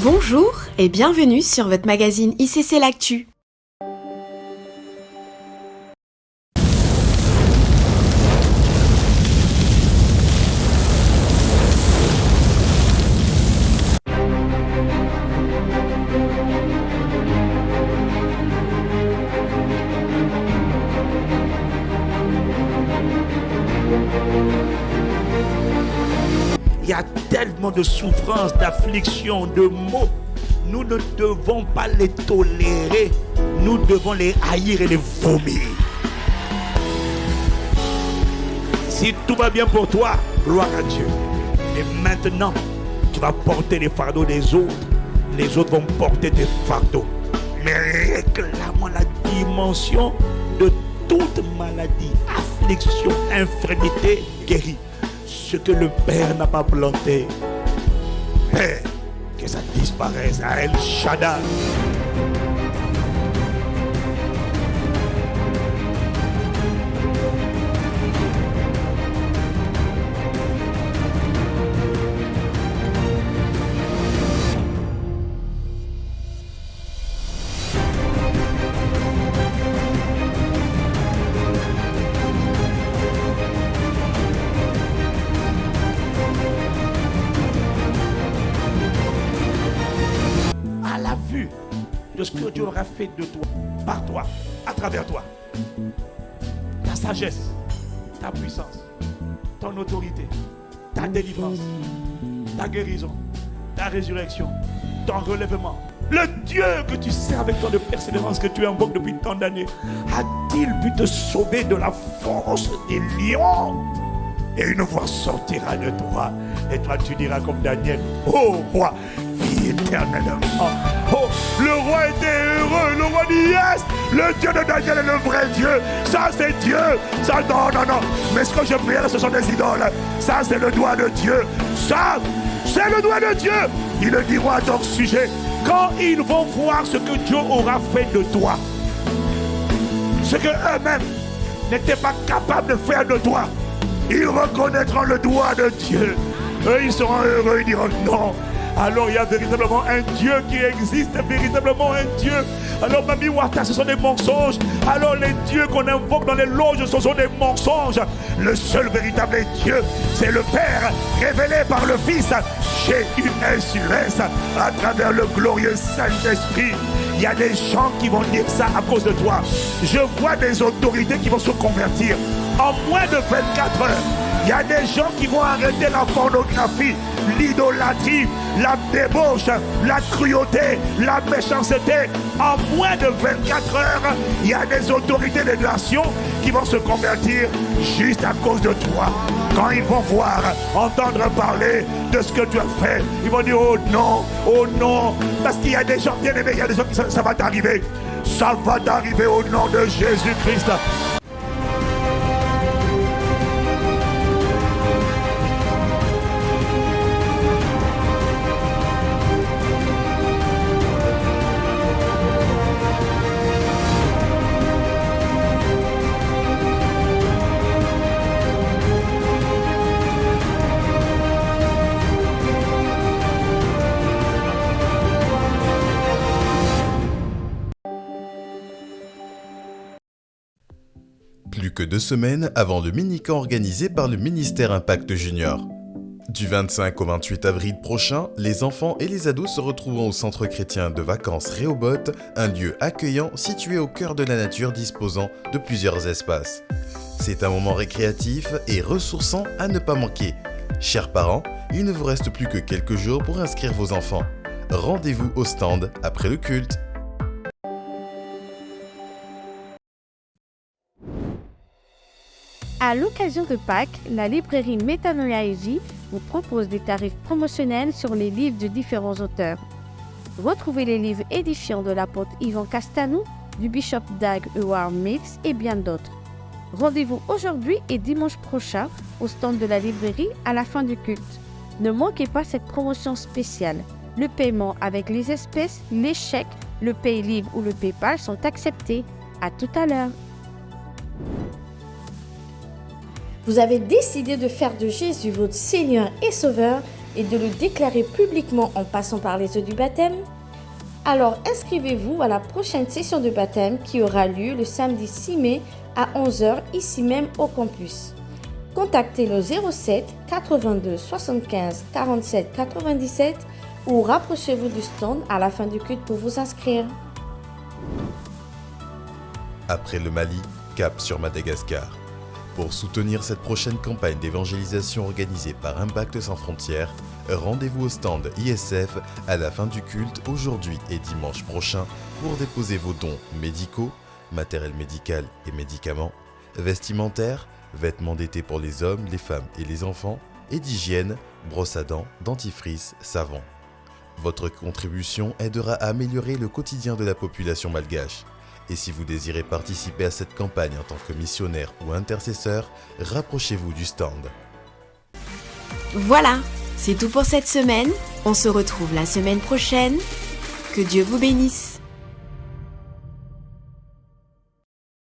Bonjour et bienvenue sur votre magazine ICC L'Actu. Il y a tellement de souffrances, d'afflictions, de maux. Nous ne devons pas les tolérer. Nous devons les haïr et les vomir. Si tout va bien pour toi, gloire à Dieu. Et maintenant, tu vas porter les fardeaux des autres. Les autres vont porter tes fardeaux. Mais réclamons la dimension de toute maladie, affliction, infirmité guérie. Ce que le Père n'a pas planté, Père, que ça disparaisse à El Shaddai. De ce que Dieu aura fait de toi, par toi, à travers toi. Ta sagesse, ta puissance, ton autorité, ta délivrance, ta guérison, ta résurrection, ton relèvement. Le Dieu que tu sers avec tant de persévérance, que tu invoques depuis tant d'années, a-t-il pu te sauver de la force des lions? Et une voix sortira de toi. Et toi tu diras comme Daniel: oh roi, vis éternellement. Oh, le roi était heureux. Le roi dit: yes, le Dieu de Daniel est le vrai Dieu. Ça c'est Dieu. Ça non. Mais ce que je prie, ce sont des idoles. Ça c'est le doigt de Dieu. Ça c'est le doigt de Dieu. Ils le diront à ton sujet quand ils vont voir ce que Dieu aura fait de toi. Ce que eux-mêmes n'étaient pas capables de faire de toi. Ils reconnaîtront le doigt de Dieu. Eux, ils seront heureux, ils diront non. Alors il y a véritablement un Dieu qui existe, véritablement un Dieu. Alors Mami Wata, ce sont des mensonges. Alors les dieux qu'on invoque dans les loges, ce sont des mensonges. Le seul véritable Dieu, c'est le Père révélé par le Fils. J'ai une insurance à travers le glorieux Saint-Esprit. Il y a des gens qui vont dire ça à cause de toi. Je vois des autorités qui vont se convertir en moins de 24 heures. Il y a des gens qui vont arrêter la pornographie, l'idolâtrie, la débauche, la cruauté, la méchanceté. En moins de 24 heures, il y a des autorités des nations qui vont se convertir juste à cause de toi. Quand ils vont voir, entendre parler de ce que tu as fait, ils vont dire: oh non. Parce qu'il y a des gens bien aimés, il y a des gens qui ça va t'arriver. Ça va t'arriver au nom de Jésus-Christ. Plus que 2 semaines avant le mini-camp organisé par le ministère Impact Junior. Du 25 au 28 avril prochain, les enfants et les ados se retrouveront au centre chrétien de vacances Rehoboth, un lieu accueillant situé au cœur de la nature disposant de plusieurs espaces. C'est un moment récréatif et ressourçant à ne pas manquer. Chers parents, il ne vous reste plus que quelques jours pour inscrire vos enfants. Rendez-vous au stand après le culte. À l'occasion de Pâques, la librairie Métanoïaïji vous propose des tarifs promotionnels sur les livres de différents auteurs. Retrouvez les livres édifiants de l'apôtre Yvan Castanou, du bishop Doug Howard Mills et bien d'autres. Rendez-vous aujourd'hui et dimanche prochain au stand de la librairie à la fin du culte. Ne manquez pas cette promotion spéciale. Le paiement avec les espèces, les chèques, le PayLive ou le PayPal sont acceptés. À tout à l'heure. Vous avez décidé de faire de Jésus votre Seigneur et Sauveur, et de le déclarer publiquement en passant par les eaux du baptême? Alors inscrivez-vous à la prochaine session de baptême qui aura lieu le samedi 6 mai à 11h ici même au campus. Contactez le 07 82 75 47 97 ou rapprochez-vous du stand à la fin du culte pour vous inscrire. Après le Mali, cap sur Madagascar. Pour soutenir cette prochaine campagne d'évangélisation organisée par Impact Sans Frontières, rendez-vous au stand ISF à la fin du culte aujourd'hui et dimanche prochain pour déposer vos dons médicaux, matériel médical et médicaments, vestimentaires, vêtements d'été pour les hommes, les femmes et les enfants, et d'hygiène, brosse à dents, dentifrice, savon. Votre contribution aidera à améliorer le quotidien de la population malgache. Et si vous désirez participer à cette campagne en tant que missionnaire ou intercesseur, rapprochez-vous du stand. Voilà, c'est tout pour cette semaine. On se retrouve la semaine prochaine. Que Dieu vous bénisse.